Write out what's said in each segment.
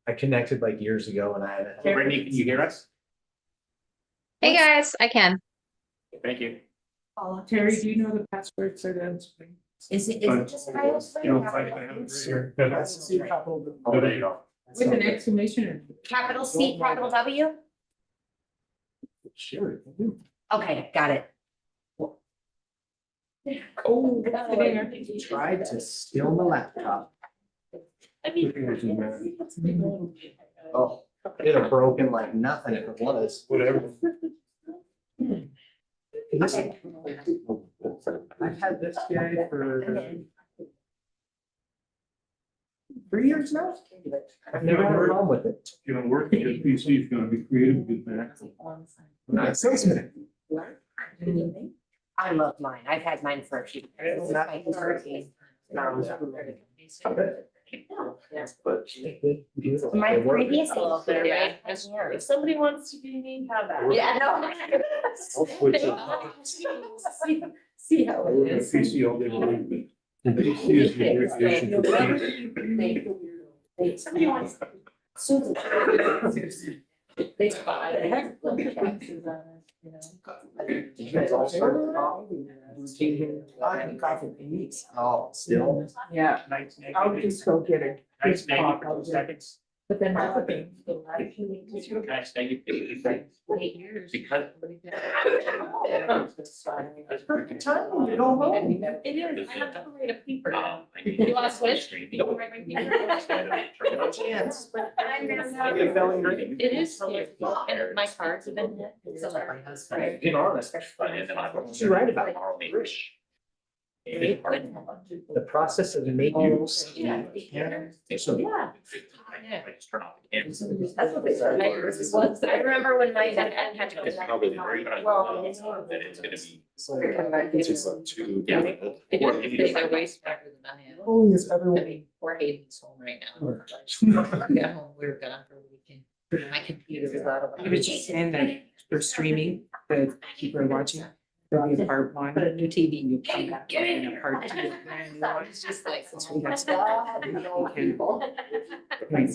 I connected like years ago and I haven't. Brittany, can you hear us? Hey guys, I can. Thank you. Terry, do you know the password for them? Is it just Kyle? Oh, there you go. With an exclamation or? Capital C, capital W? Sure. Okay, got it. Oh. Tried to steal my laptop. Oh, it'd have broken like nothing if it was. Whatever. I've had this guy for 3 years now. I've never had a problem with it. You know, working your PC is gonna be creative, good man. Nice. Sounds good. I love mine. I've had mine for a few years. My previous. If somebody wants to be me, have that. Yeah, no. See how it is. PC all day long. PC is the abbreviation for peace. Somebody wants. They buy the heck. Oh, still. Yeah, I'll just go get it. Nice, 90 seconds. But then that's the thing. Nice, thank you. 8 years. Because. That's perfect time when you go home. It is, I have to write a paper now. You want to switch? You can write my paper. Chance. But I'm gonna It is, and my cards have been hit. So, Being honest. You're right about it. The process of making. Yeah. So. Yeah. I just turn off the camera. That's what they said. I remember when my dad had to go. It's probably the very. Well, That it's gonna be. They do their way smarter than I am. Oh, yes, I everyone. mean, we're Hayden's home right now. Got home, we were gone for a weekend. My computer was out of. I was just saying that for streaming, that people are watching. There'll be a part one, a new TV, you come back and a part two. It's just like.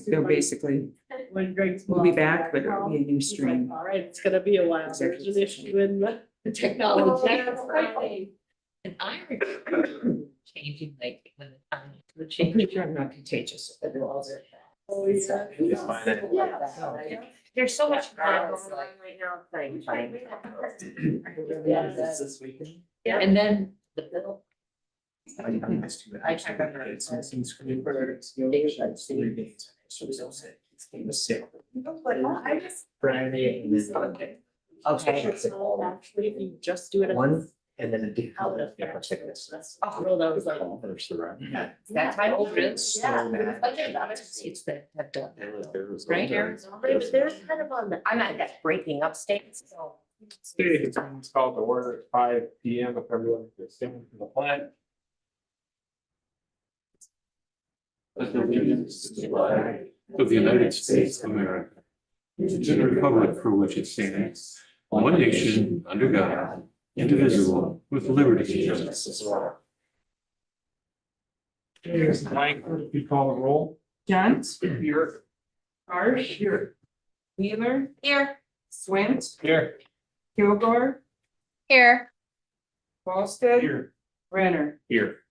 They'll basically, we'll be back, but it'll be a new stream. All right, it's gonna be a while. There's an issue in the technology. And I remember changing like when the time would change. I'm not contagious. Oh, yeah. It's fine. Yeah. There's so much going on right now. Thank This weekend. And then the bill. I remember it's missing screen for it's 3 days. So it was sick. Friday and then Monday. Okay. Actually, if you just do it. One and then a different. Rolled out, was like. Yeah. That time. Oh, really? So Yeah. bad. States that have done. Right, Arizona, but they're kind of on the. I'm at that breaking upstate, so. It's called to order at 5 P.M. if everyone is staying for the plant. Allegiance to the flag of the United States of America, and to the republic for which it stands, one nation, under God, indivisible, with liberty and justice for all. Here's Mike, if you call the roll. John, Here. Harsh, here. Wheeler, Here. Swint, Here. Kilgore, Here. Halsted, Here. Renner. Here.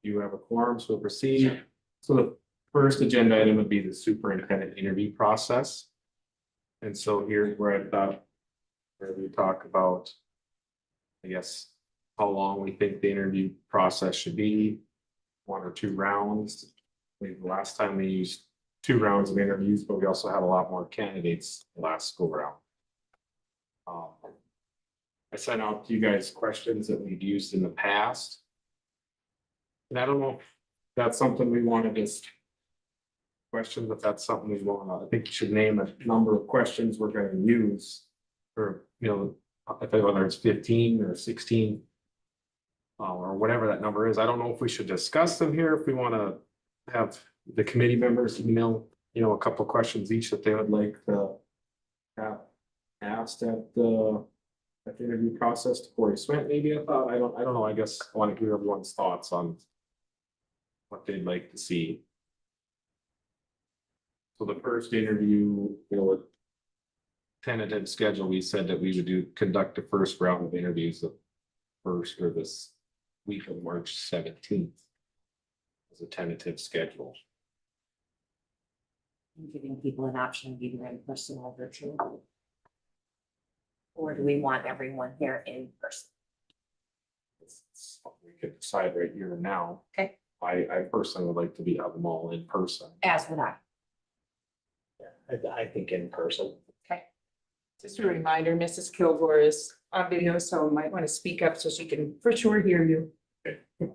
You have a quorum, so we'll proceed. So the first agenda item would be the superintendent interview process. And so here's where I thought, where we talk about, I guess, how long we think the interview process should be, 1 or 2 rounds. I believe the last time we used 2 rounds of interviews, but we also had a lot more candidates last go round. I sent out to you guys questions that we've used in the past. And I don't know if that's something we want to just question, but that's something we want to, I think you should name a number of questions we're going to use. Or, you know, I think whether it's 15 or 16. Or whatever that number is. I don't know if we should discuss them here, if we want to have the committee members email, you know, a couple of questions each that they would like to have asked at the interview process to Corey Swint, maybe. I thought, I don't know. I guess I want to hear everyone's thoughts on what they'd like to see. So the first interview, or tentative schedule, we said that we would conduct the first round of interviews the first or this week of March 17th. As a tentative schedule. Giving people an option of either in person or virtual. Or do we want everyone here in person? We could decide right here and now. Okay. I personally would like to have them all in person. As would I. I think in person. Just a reminder, Mrs. Kilgore is on video, so might want to speak up so she can for sure hear you.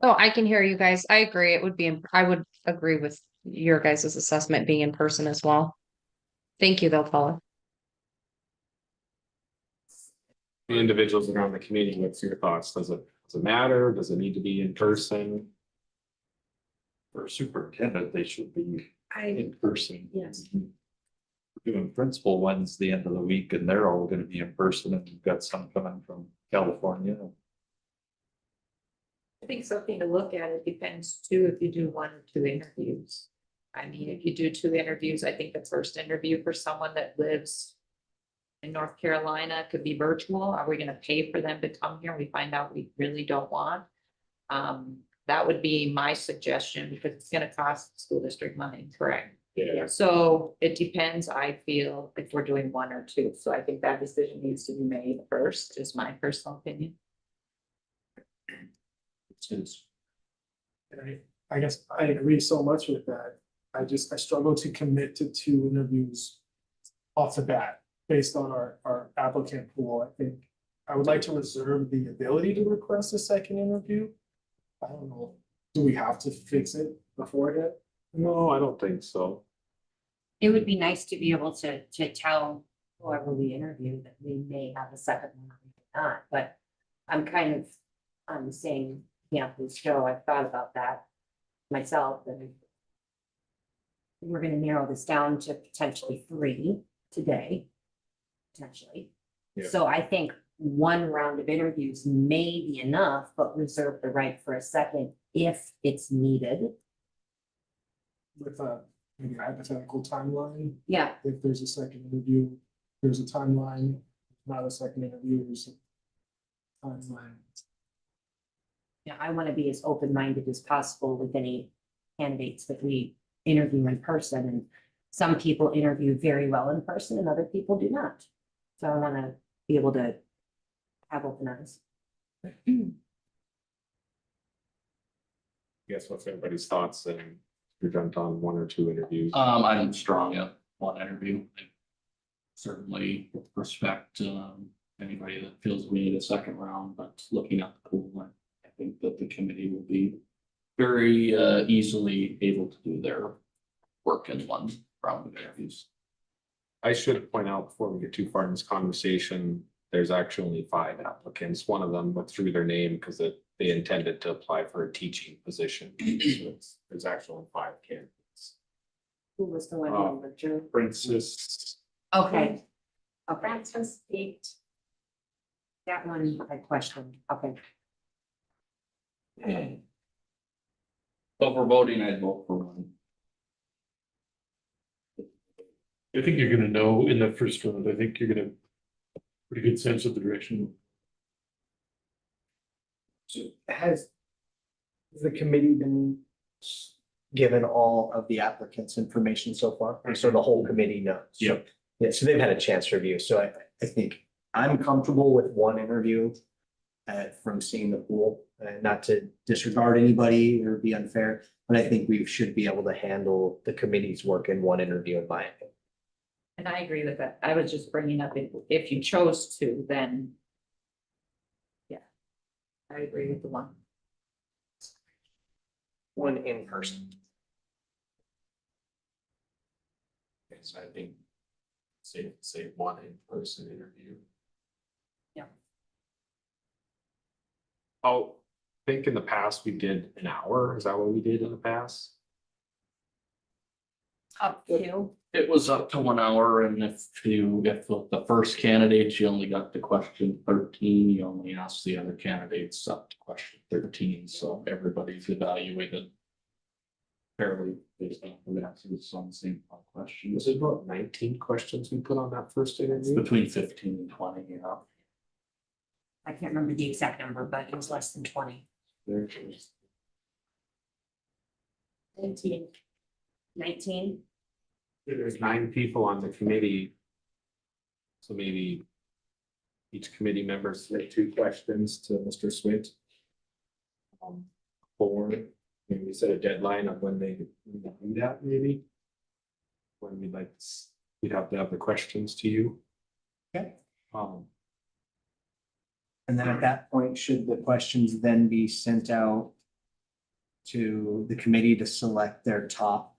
Oh, I can hear you guys. I agree. It would be, I would agree with your guys' assessment being in person as well. Thank you though, Paula. The individuals that are on the committee, what's your thoughts? Does it matter? Does it need to be in person? For superintendent, they should be I, in person. Yes. We're doing principal ones the end of the week and they're all gonna be in person and we've got some coming from California. I think something to look at, it depends too, if you do 1 or 2 interviews. I mean, if you do 2 interviews, I think the first interview for someone that lives in North Carolina could be virtual. Are we gonna pay for them to come here? We find out we really don't want. That would be my suggestion because it's gonna cost the school district money, correct? Yeah. So it depends, I feel, if we're doing 1 or 2. So I think that decision needs to be made first, is my personal opinion. And I guess I agree so much with that. I struggle to commit to 2 interviews off the bat based on our applicant pool. I think I would like to reserve the ability to request a second interview. I don't know, do we have to fix it beforehand? No, I don't think so. It would be nice to be able to tell whoever we interview that we may have a second one or we may not, but I'm kind of on the same camp as Joe. I've thought about that myself, and we're gonna narrow this down to potentially 3 today. Potentially. Yeah. So I think 1 round of interviews may be enough, but reserve the right for a second if it's needed. With a maybe a hypothetical timeline, Yeah, if there's a second interview, there's a timeline, if not a second interview, there's a timeline. yeah, I want to be as open-minded as possible with any candidates that we interview in person, and some people interview very well in person and other people do not. So I want to be able to have open eyes. Guess what's everybody's thoughts and you're jumped on 1 or 2 interviews? I'm strong at 1 interview. I certainly respect anybody that feels we need a second round, but looking at the pool, I think that the committee will be very easily able to do their work in 1 round of interviews. I should point out before we get too far in this conversation, there's actually only 5 applicants. One of them withdrew their name because they intended to apply for a teaching position. So there's actually 5 candidates. Who was the one Oh. who withdrew? Princess, Okay. Okay, Francis Pete. that one I questioned. Okay. So if we're voting, I'd vote for 1. I think you're gonna know in the first round, I think you're gonna have a pretty good sense of the direction. Has the committee been given all of the applicants' information so far? And so the whole committee knows? Yep. Yeah, so they've had a chance to review, so I think I'm comfortable with 1 interview from seeing the pool, not to disregard anybody or be unfair, but I think we should be able to handle the committee's work in 1 interview, in my opinion. And I agree with that. I was just bringing up if you chose to, then. Yeah. I agree with the 1. 1 in person. okay, so I think say 1 in-person interview. Yeah. Oh, I think in the past we did an hour. Is that what we did in the past? Up to. It was up to 1 hour, and if the first candidate, you only got to question 13, you only asked the other candidates up to question 13, so everybody's evaluated fairly based on the answers on the same question. Was it about 19 questions we put on that first It's interview? between 15 and 20, you know. I can't remember the exact number, but it was less than 20. There it is. 19. There's 9 people on the committee. So maybe each committee member submit 2 questions to Mr. Swint. 4, maybe we set a deadline of when they do that, maybe. When we'd like, we'd have to have the questions to you. Okay. Um, And then at that point, should the questions then be sent out to the committee to select their top?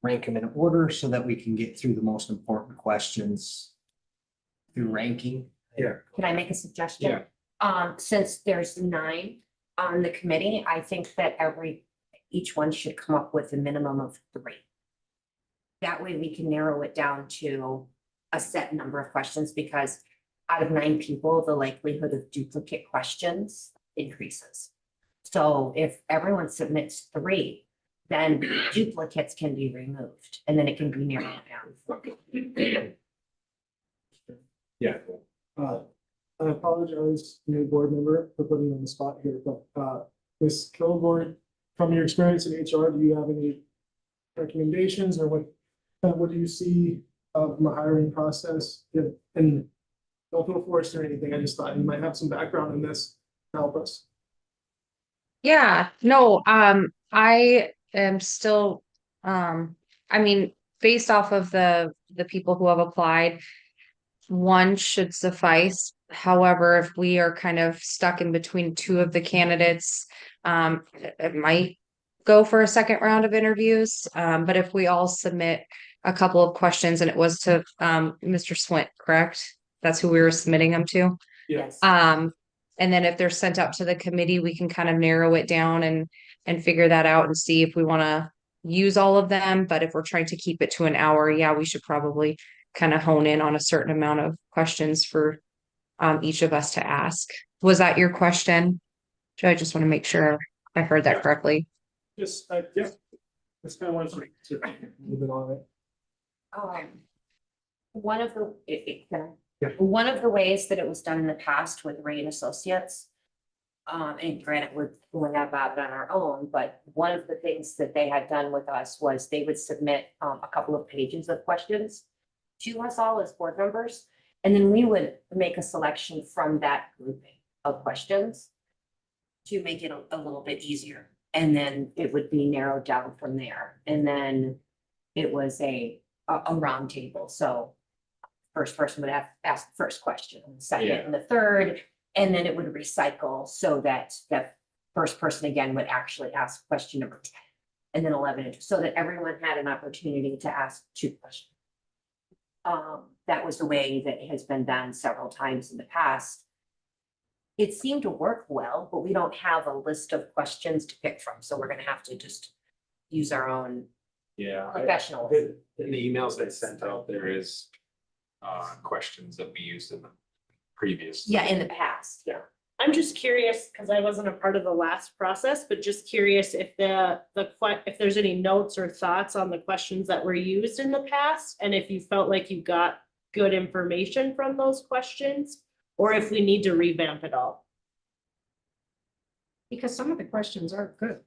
Rank them in order so that we can get through the most important questions through ranking. Yeah. Can I make a suggestion? Yeah. Since there's 9 on the committee, I think that each one should come up with a minimum of 3. That way we can narrow it down to a set number of questions, because out of 9 people, the likelihood of duplicate questions increases. So if everyone submits 3, then duplicates can be removed and then it can be narrowed down. Yeah. I apologize, new board member, for putting you on the spot here, but, Ms. Kilgore, from your experience in HR, do you have any recommendations, or what do you see from a hiring process? And don't feel forced or anything, I just thought you might have some background in this to help us. Yeah, no, I am still, I mean, based off of the people who have applied, 1 should suffice. However, if we are kind of stuck in between 2 of the candidates, it might go for a second round of interviews. But if we all submit a couple of questions, and it was to Mr. Swint, correct? That's who we were submitting them to. Yes. And then if they're sent out to the committee, we can kind of narrow it down and figure that out and see if we want to use all of them. But if we're trying to keep it to an hour, yeah, we should probably kind of hone in on a certain amount of questions for each of us to ask. Was that your question? I just want to make sure I heard that correctly. Just, yeah, just kind of wanted to a little bit on it. One of the, Yeah. one of the ways that it was done in the past with Ray and Associates. And granted, we're going about it on our own, but one of the things that they had done with us was they would submit a couple of pages of questions to us all as board members, and then we would make a selection from that grouping of questions to make it a little bit easier. And then it would be narrowed down from there. And then it was a round table. So first person would have asked the first question, and the second Yeah. and the third, and then it would recycle so that that first person again would actually ask question number 10, and then 11, so that everyone had an opportunity to ask 2 questions. That was the way that it has been done several times in the past. It seemed to work well, but we don't have a list of questions to pick from, so we're gonna have to just use our own Yeah. professional. In the emails I sent out, there is questions that we used in the previous. Yeah, in the past. Yeah. I'm just curious, because I wasn't a part of the last process, but just curious if if there's any notes or thoughts on the questions that were used in the past, and if you felt like you got good information from those questions, or if we need to revamp it all. Because some of the questions are good.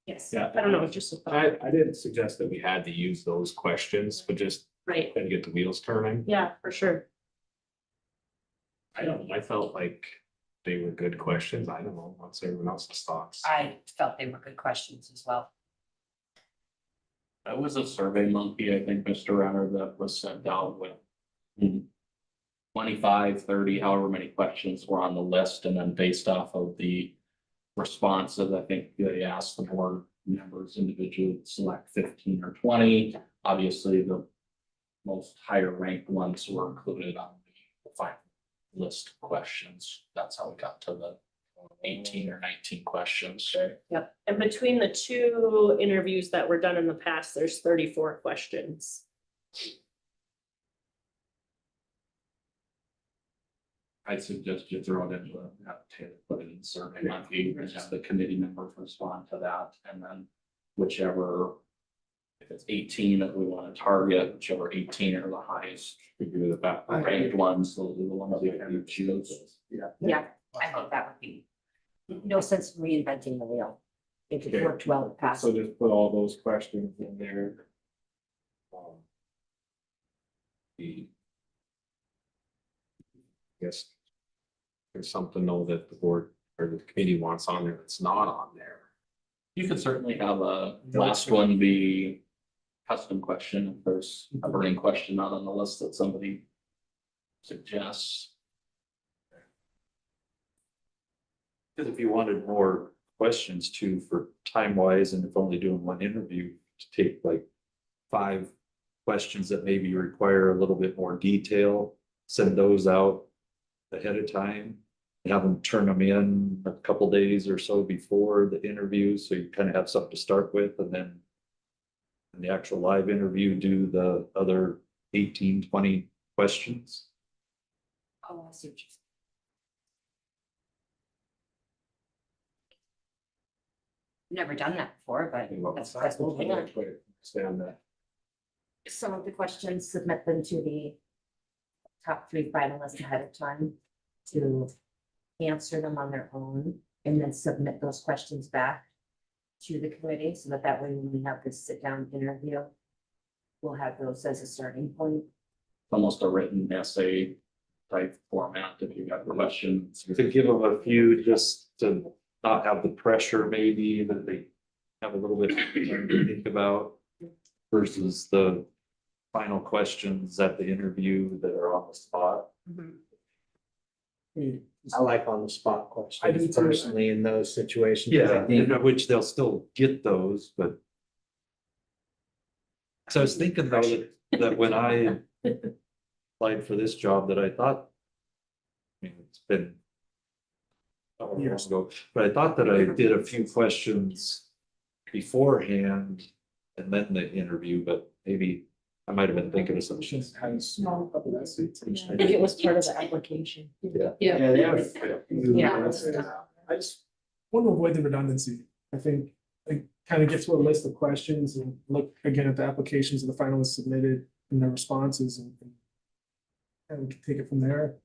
Yes. Yeah. I don't know, just a thought. I didn't suggest that we had to use those questions, but just Right, then get the wheels turning. yeah, for sure. I don't know, I felt like they were good questions. I don't know, what's everyone else's thoughts? I felt they were good questions as well. That was a survey monkey, I think, Mr. Renner, that was sent out with 25, 30, however many questions were on the list, and then based off of the responses, I think they asked the board members individually to select 15 or 20. Obviously, the most higher ranked ones were included on the final list of questions. That's how we got to the 18 or 19 questions. Yep, and between the 2 interviews that were done in the past, there's 34 questions. I suggest you throw it into put it in survey monkey and have the committee members respond to that and then whichever. If it's 18 that we want to target, whichever 18 are the highest, we do the best ranked ones, those are the ones you choose. Yeah, I think that would be no sense reinventing the wheel. If it Okay. worked well in the past. So just put all those questions in there. The. Guess. There's something though that the board or the committee wants on there that's not on there. You could certainly have a last one be custom question, if there's a burning question not on the list that somebody suggests. Because if you wanted more questions too for time wise, and if only doing one interview, to take like 5 questions that maybe require a little bit more detail, send those out ahead of time. Have them turn them in a couple days or so before the interview, so you kind of have something to start with, and then in the actual live interview, do the other 18, 20 questions. Oh, I see what you're saying. Never done that before, but that's what we're doing. Stand that. Some of the questions, submit them to the top 3 finalists ahead of time to answer them on their own and then submit those questions back to the committee so that way when we have this sit down interview, we'll have those as a starting point. Almost a written essay type format if you have questions. To give them a few, just to not have the pressure maybe that they have a little bit of time to think about versus the final questions at the interview that are on the spot. I like on the spot I do questions too. personally in those situations. 'cause I Yeah, think which they'll still get those, but. So I was thinking though that when I applied for this job that I thought. I mean, it's been. A couple years ago, but I thought that I did a few questions beforehand and then the interview, but maybe I might have been thinking of something. Has I think it was part of the application. Yeah, they have. Yeah. I just want to avoid the redundancy. I think I kind of get to a list of questions and look again at the applications that the finalists submitted and their responses and take it from there.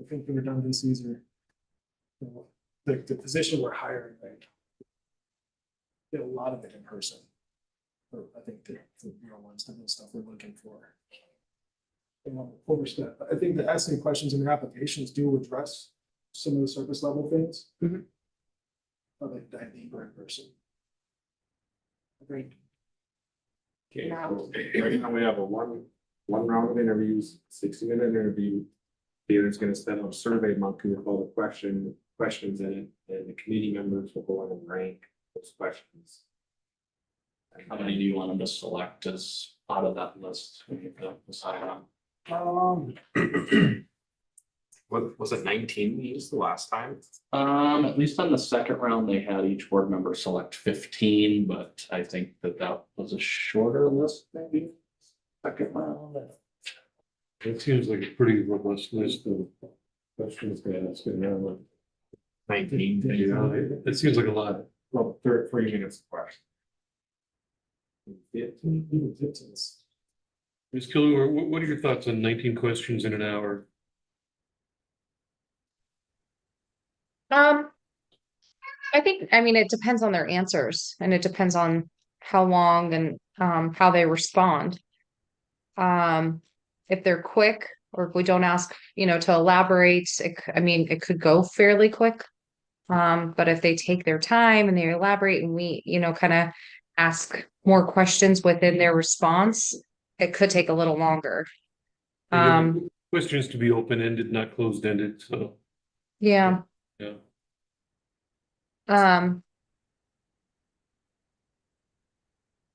I think the redundancies are, you know, the position we're hiring, like, get a lot of it in person. Or I think the real ones, the stuff we're looking for. You know, overstep. I think the asking questions in the applications do address some of the surface level things. Mhm. But like dive deeper in person. Agreed. Okay, Now- so right now we have a one round of interviews, 60-minute interview. David's gonna send out a survey monkey with all the questions in it, and the committee members will go in and rank those questions. How many do you want them to select as out of that list? We have to decide on. What was it, 19 we used the last time? At least on the second round, they had each board member select 15, but I think that was a shorter list, maybe. Second round. It seems like a pretty robust list of questions to ask. 19. It seems like a lot. Well, 3 minutes of question. Ms. Kilgore, what are your thoughts on 19 questions in an hour? I think, I mean, it depends on their answers and it depends on how long and how they respond. If they're quick or if we don't ask, to elaborate, I mean, it could go fairly quick. But if they take their time and they elaborate and we, kind of ask more questions within their response, it could take a little longer. Questions to be open-ended, not closed-ended, so, Yeah. yeah. I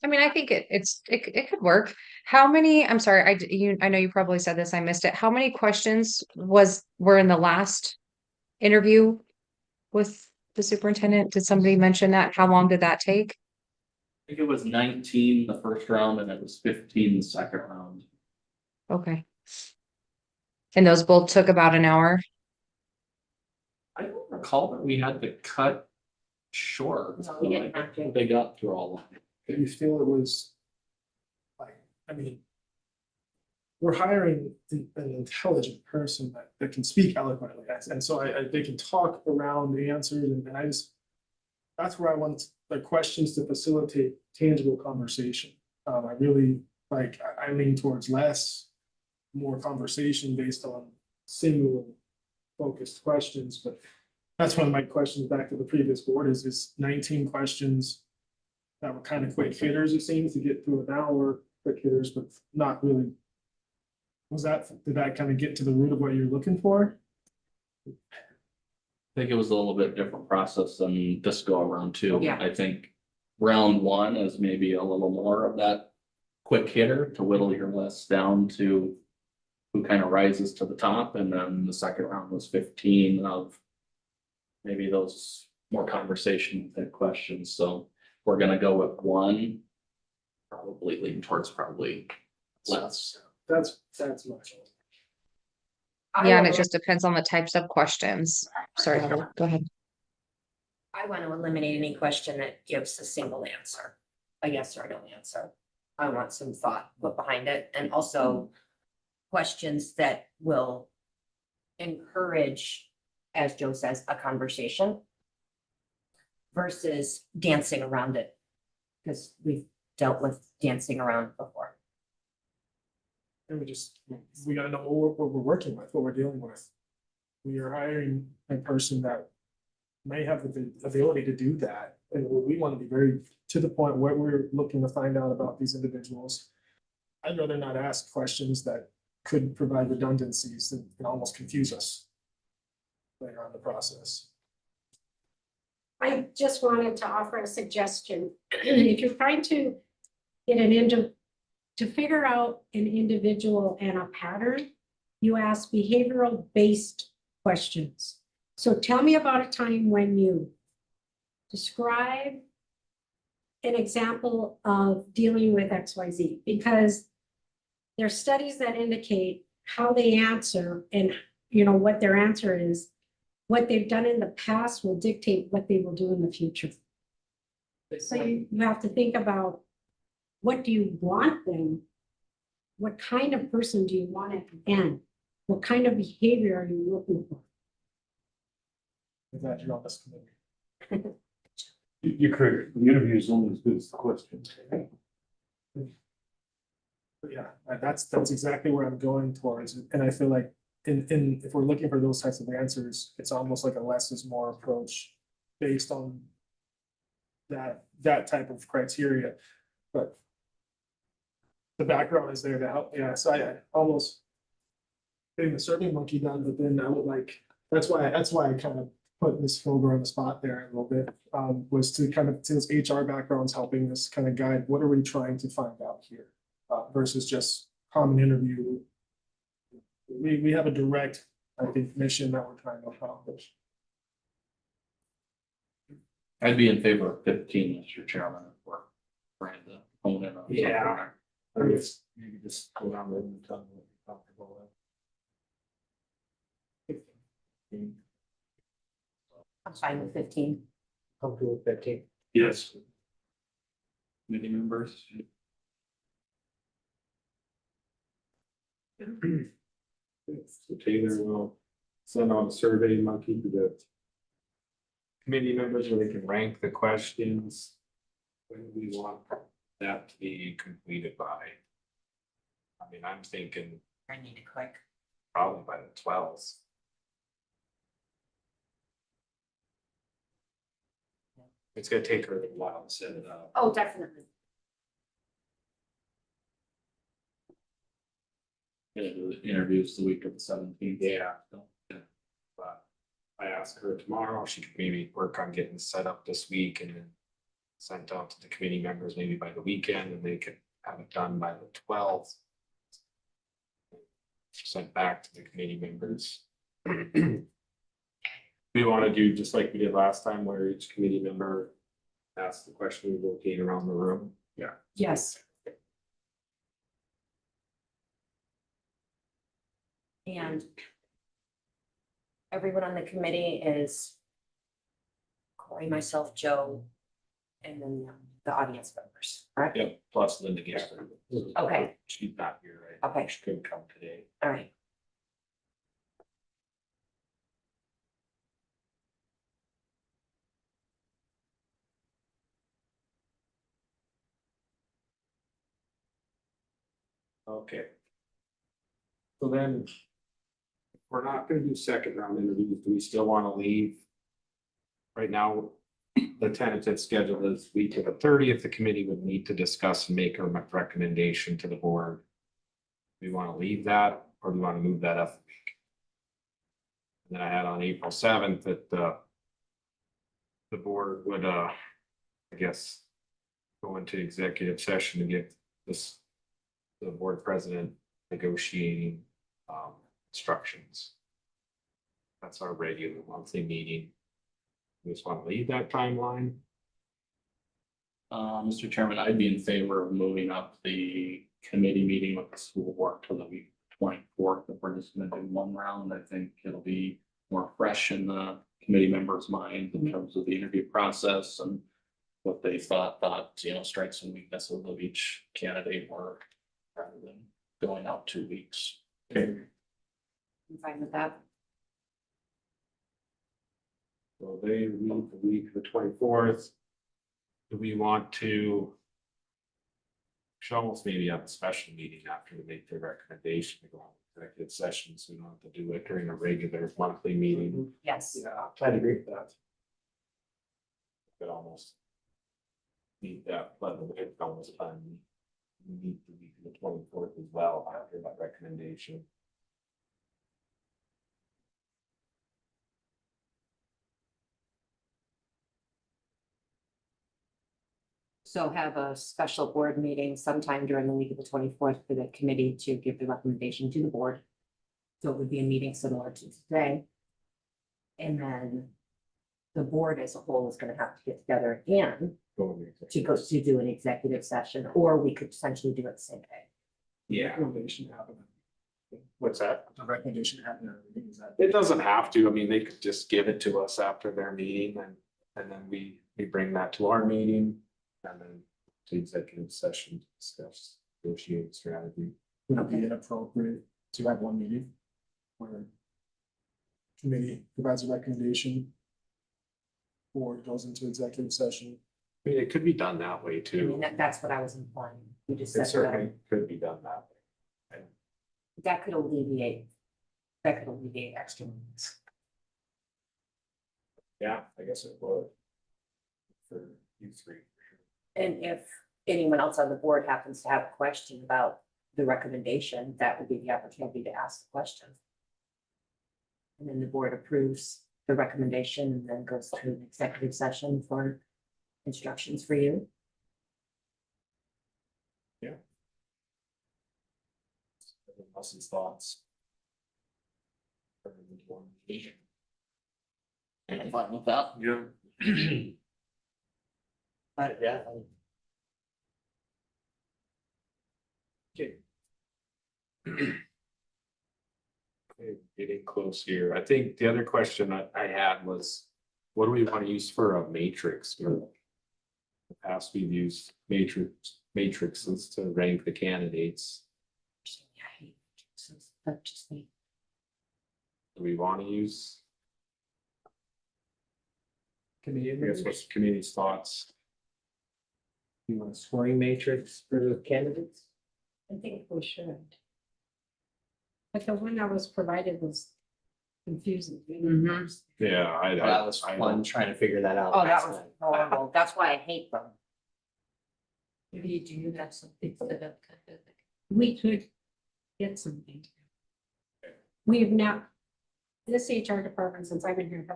mean, I think it could work. How many, I'm sorry, I know you probably said this, I missed it. How many questions were in the last interview with the superintendent? Did somebody mention that? How long did that take? I think it was 19 the first round and it was 15 the second round. Okay. And those both took about an hour. I don't recall that we had to cut short. No, we didn't have to. They got through all of it. Do you feel it was? Like, I mean. We're hiring an intelligent person that can speak eloquently, and so they can talk around the answers, and I just. That's where I want the questions to facilitate tangible conversation. I really, like, I lean towards less, more conversation based on single focused questions, but. That's one of my questions back to the previous board is 19 questions. That were kind of quick hitters, it seems, to get through an hour, quick hitters, but not really. Did that kind of get to the root of what you're looking for? I think it was a little bit different process than this go around too. Yeah. I think round one is maybe a little more of that quick hitter to whittle your list down to who kind of rises to the top, and then the second round was 15 of maybe those more conversation type questions. So we're gonna go with one, probably lean towards probably less. That's much. Yeah, and it just depends on the types of questions. Sorry, Heather, go ahead. I want to eliminate any question that gives a single answer, a yes or no answer. I want some thought put behind it, and also questions that will encourage, as Joe says, a conversation versus dancing around it, because we've dealt with dancing around before. And we gotta know what we're working with, what we're dealing with. We are hiring a person that may have the ability to do that. And we want to be very to the point where we're looking to find out about these individuals. I'd rather not ask questions that could provide redundancies that can almost confuse us later on in the process. I just wanted to offer a suggestion. If you're trying to get to figure out an individual and a pattern, you ask behavioral based questions. So tell me about a time when you describe an example of dealing with XYZ, because there are studies that indicate how they answer and what their answer is. What they've done in the past will dictate what they will do in the future. So you have to think about, what do you want them? What kind of person do you want at the end? What kind of behavior are you looking for? I'm glad you're on this committee. You're correct. The interview is only as good as the questions. But yeah, that's exactly where I'm going towards. And I feel like if we're looking for those types of answers, it's almost like a less is more approach based on that type of criteria. But the background is there to help. Yeah, so I almost getting the survey monkey done, but then I would like, that's why I kind of put Ms. Filber on the spot there a little bit, was to kind of, since HR background's helping us kind of guide, what are we trying to find out here? Versus just common interview. We have a direct, I think, mission that we're trying to accomplish. I'd be in favor of 15 as your chairman or Brenda. Yeah. I guess maybe just go down there and tell them what you're comfortable with. I'm fine with 15. Comfortable with 15. Yes. Committee members. So Taylor will send out a survey monkey to the committee members where they can rank the questions. When do we want that to be completed by? I mean, I'm thinking I need it quick. probably by the 12th. It's gonna take her a while to set it up. Oh, definitely. Gonna do the interviews the week of the 17th. Yeah. But I asked her tomorrow, she could maybe work on getting set up this week and then sent out to the committee members maybe by the weekend, and they could have it done by the 12th. Sent back to the committee members. We want to do just like we did last time, where each committee member asks the question, we rotate around the room. Yeah. Yes. And everyone on the committee is Corey, myself, Joe, and then the audience members, correct? Yep, plus Linda Gabbard. Okay. She's not here, right? Okay. She couldn't come today. All right. Okay. So then. If we're not gonna do second round interviews, do we still wanna leave? Right now, the tentative schedule is week of the 30th, the committee would need to discuss and make a recommendation to the board. Do we wanna leave that, or do we wanna move that up a week? And then I had on April 7th that the board would, I guess, go into executive session to get this, the board president negotiating instructions. That's our regular monthly meeting. We just want to leave that timeline. Mr. Chairman, I'd be in favor of moving up the committee meeting with the school board to the week 24th. If we're just gonna do one round, I think it'll be more fresh in the committee members' minds in terms of the interview process and what they thought, strengths and weaknesses of each candidate were, rather than going out 2 weeks. Okay. I'm fine with that. So they move the week of the 24th. Do we want to? Should almost maybe have a special meeting after we make their recommendation to go on executive session, so we don't have to do it during a regular monthly meeting. Yes. Yeah, I'd agree with that. Could almost. Need that, but it's almost time. We meet the week of the 24th as well after that recommendation. So have a special board meeting sometime during the week of the 24th for the committee to give the recommendation to the board. So it would be a meeting similar to today. And then the board as a whole is gonna have to get together again to do an executive session, or we could potentially do it the same day. Yeah, Recommendation happen. what's that? The recommendation happen. Is that? It doesn't have to, I mean, they could just give it to us after their meeting and then we bring that to our meeting. And then to executive session to discuss negotiating strategy. Would it be inappropriate to have one meeting? Where committee provides a recommendation. Board goes into executive session. I mean, it could be done that way I mean, too. that's what I was implying. We just It said certainly could be done that way. that could alleviate extra meetings. Yeah, I guess it would. For you three. And if anyone else on the board happens to have a question about the recommendation, that would be the opportunity to ask the question. And then the board approves the recommendation and then goes to an executive session for instructions for you. Else's thoughts. I'm fine with that. Yeah. Yeah. Okay, getting close here. I think the other question I had was, what do we want to use for a matrix? In the past, we've used matrices to rank the candidates. I hate matrices, but just me. Do we want to use? Committee I guess what's the community's thoughts? You want a scoring matrix for the candidates? I think we should. But the one that was provided was confusing. Mhm. Yeah, That was I fun trying to figure that out. Oh, that last was night. horrible. That's why I hate them. Maybe you do have something set up kind of like. We could get something. We've not, this HR department, since I've been here,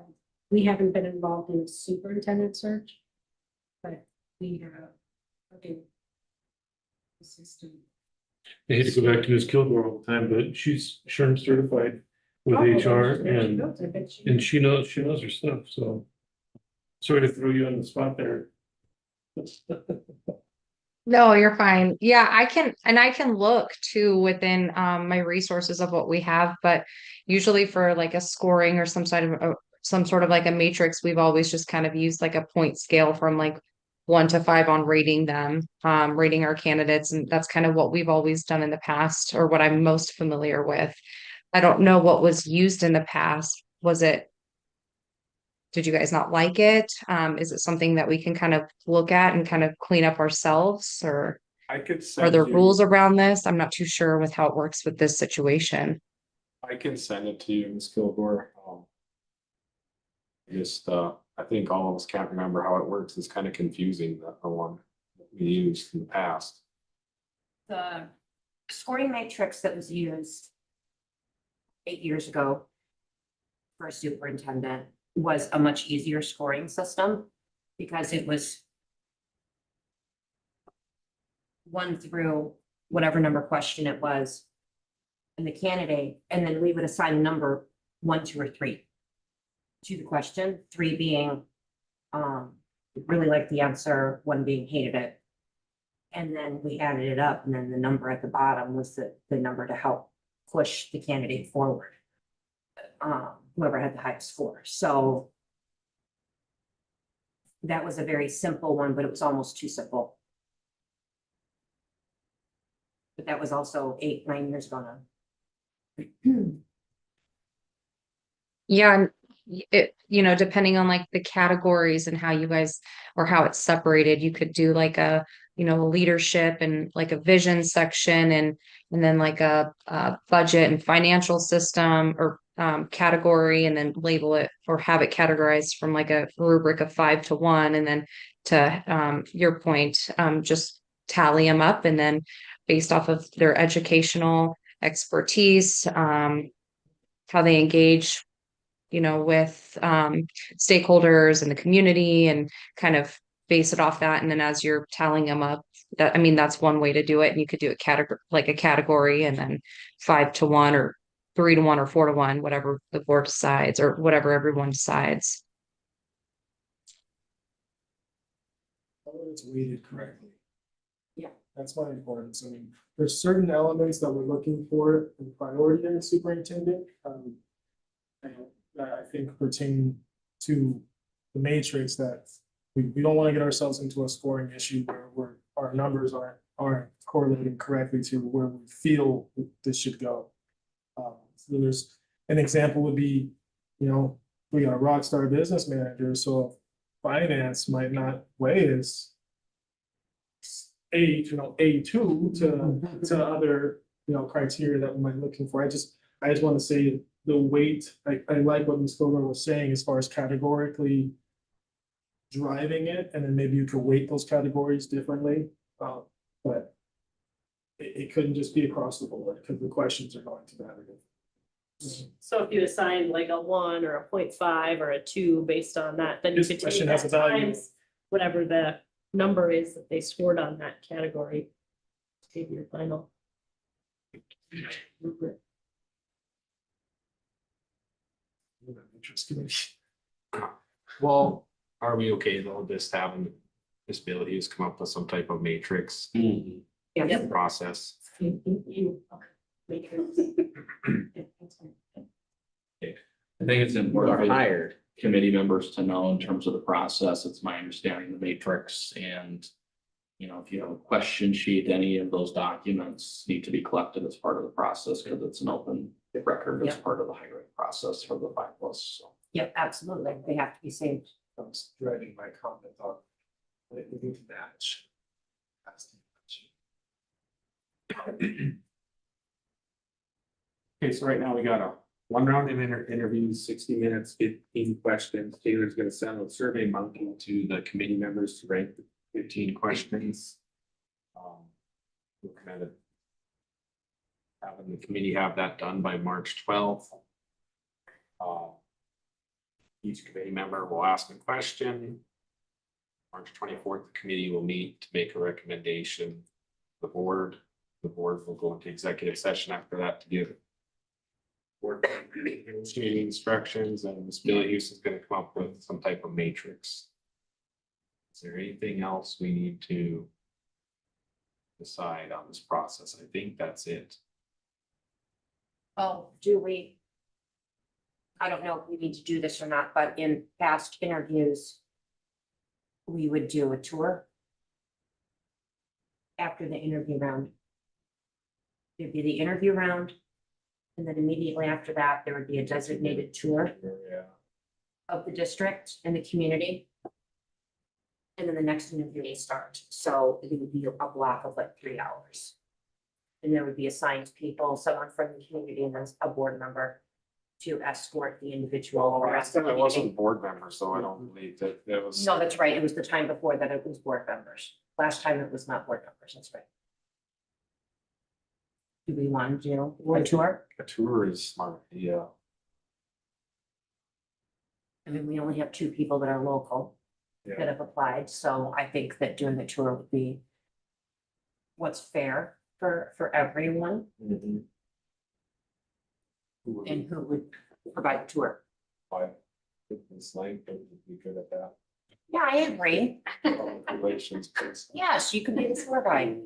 we haven't been involved in a superintendent search. But we have. Okay. Assistant. I hate to go back to Ms. Kilgore all the time, but she's SHRM certified with Oh, HR there she and goes. I bet she knows her stuff, so. Sorry to throw you on the spot there. No, you're fine. Yeah, I can look too within my resources of what we have, but usually for like a scoring or some sort of like a matrix, we've always just kind of used like a point scale from like 1 to 5 on rating them, rating our candidates, and that's kind of what we've always done in the past, or what I'm most familiar with. I don't know what was used in the past. Did you guys not like it? Is it something that we can kind of look at and kind of clean up ourselves, or I could are send there you, rules around this? I'm not too sure with how it works with this situation. I can send it to you, Ms. Kilgore. Just, I think all of us can't remember how it works. It's kind of confusing, the one that we used in the past. The scoring matrix that was used 8 years ago for a superintendent was a much easier scoring system because it was one through whatever number question it was and the candidate, and then we would assign a number 1, 2, or 3 to the question, 3 being really liked the answer, 1 being hated it. And then we added it up, and then the number at the bottom was the number to help push the candidate forward. Whoever had the highest score. So that was a very simple one, but it was almost too simple. But that was also 8, 9 years ago now. Yeah, and depending on like the categories and how you guys or how it's separated, you could do like a, leadership and like a vision section and then like a budget and financial system or category, and then label it or have it categorized from like a rubric of 5 to 1, and then to your point, just tally them up, and then based off of their educational expertise, how they engage, with stakeholders and the community, and kind of base it off that. And then as you're tallying them up, that's one way to do it. And you could do a category, and then 5 to 1 or 3 to 1 or 4 to 1, whatever the board decides or whatever everyone decides. It's weighted correctly. Yeah. That's my importance. I mean, there's certain elements that we're looking for in priority in a superintendent. And that I think pertain to the matrix, that we don't want to get ourselves into a scoring issue where our numbers aren't correlating correctly to where we feel this should go. So there's an example would be, we got a rock star business manager, so finance might not weigh as A2 to other, criteria that we might be looking for. I just want to say the weight, I like what Ms. Silver was saying as far as categorically driving it, and then maybe you could weight those categories differently. But it couldn't just be across the board because the questions are going to matter. So if you assign like a 1 or a 0.5 or a 2 based on that, then you This could take question has that a value. times whatever the number is that they scored on that category. To give your final. Well, are we okay though, just having Ms. Bailey has come up with some type of matrix Yeah. process? I think it's Or important for the hired. committee members to know in terms of the process. It's my understanding the matrix, and if you have a question sheet, any of those documents need to be collected as part of the process because it's an open record as Yep. part of the hiring process for the finalists. So. Yep, absolutely. They have to be saved. I was dreading my comment on it. We need to match. Okay, so right now we got a 1 round of interviews, 60 minutes, 15 questions. Taylor's gonna send a survey monkey to the committee members to rank the 15 questions. We're kind of having the committee have that done by March 12th. Each committee member will ask a question. March 24th, the committee will meet to make a recommendation to the board. The board will go into executive session after that to give board negotiating instructions, and Ms. Billy Hughes is gonna come up with some type of matrix. Is there anything else we need to decide on this process. I think that's it. Oh, do we? I don't know if we need to do this or not, but in past interviews, we would do a tour after the interview round. There'd be the interview round, and then immediately after that, there would be a designated tour Yeah. of the district and the community. And then the next interview will start, so it would be a block of like 3 hours. And there would be assigned people, someone from the community and then a board member to escort the individual. Last time it wasn't board members, so I don't believe that there was. No, that's right, it was the time before that it was board members. Last time it was not board members, that's right. Do we want to do a tour? A tour is smart, yeah. I mean, we only have 2 people that are local that Yeah. have applied, so I think that doing the tour would be what's fair for everyone, Mhm. Who would and who would provide the tour. apply? It's like, would be good at that. Yeah, I agree. Public Relations. person. Yes, you could be the tour guide.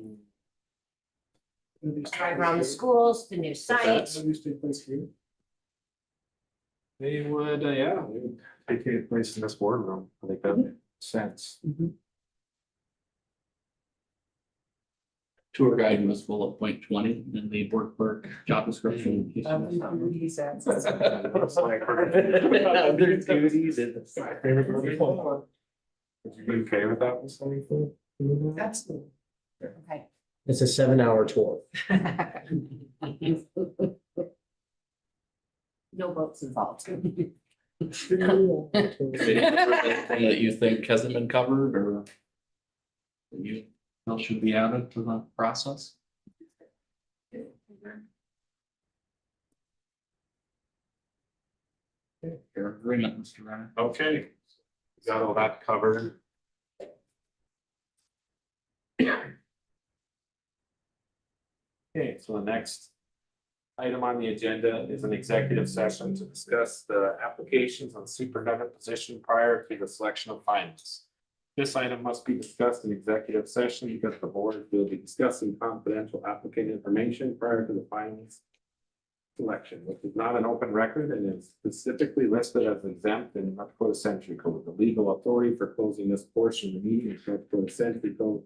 Drive around the schools, the new sites. Interviews take place here. They would, yeah, they would take place in this boardroom. I think that makes sense. Tour guide was bullet point 20 in the board clerk job description. He says. It's like other duties and my favorite one. Would you be okay with that? Miss Honeyfield? Absolutely. Okay. It's a 7-hour tour. No boats involved. Anything that you think hasn't been covered or that you feel should be added to the process? Your agreement, Mr. Renner. Okay, got all that covered. Okay, so the next item on the agenda is an executive session to discuss the applications on superintendent position prior to the selection of finalists. This item must be discussed in executive session because the board will be discussing confidential applicant information prior to the finalist selection, which is not an open record and is specifically listed as exempt in North Dakota Century Code. The legal authority for closing this portion of the meeting is North Dakota Century Code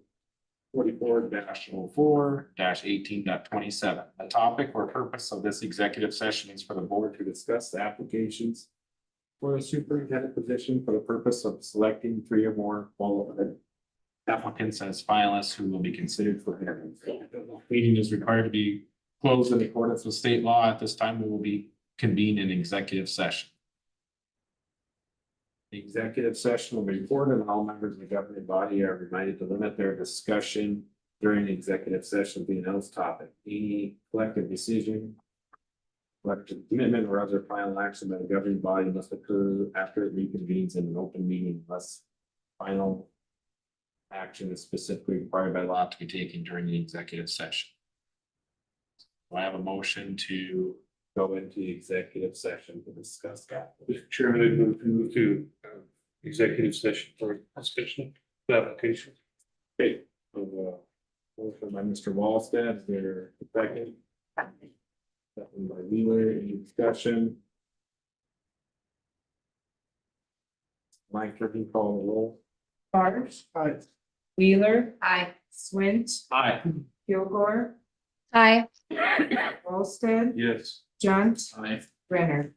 44-04-18.27. The topic or purpose of this executive session is for the board to discuss the applications for a superintendent position for the purpose of selecting 3 or more qualified applicants as finalists who will be considered for interview. The meeting is required to be closed in accordance with state law. At this time, we will be convened in executive session. The executive session will be recorded and all members of the governing body are reminded to limit their discussion during the executive session to the announced topic. Any collective decision, collective commitment or other final action by the governing body must occur after it reconvenes in an open meeting unless final action is specifically required by law to be taken during the executive session. Do I have a motion to go into executive session to discuss that? Mr. Chairman, I move to executive session for discussion of application. Okay, so, motion by Mr. Wallstead, is there a second? Second by Wheeler, any discussion? Mike, can you call the roll? Barge, Aye. Wheeler, Aye. Swint, Aye. Kilgore, Hi. Olsted, Yes. Junt, Aye. Renner.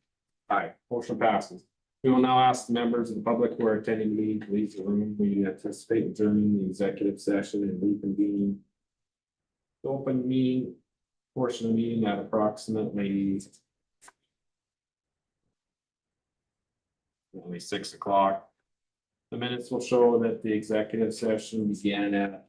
Aye, motion passes. We will now ask the members of the public who are attending the meeting to leave the room. We anticipate adjourning the executive session and reconvening the open meeting portion of the meeting at approximately only 6 o'clock. The minutes will show that the executive session began at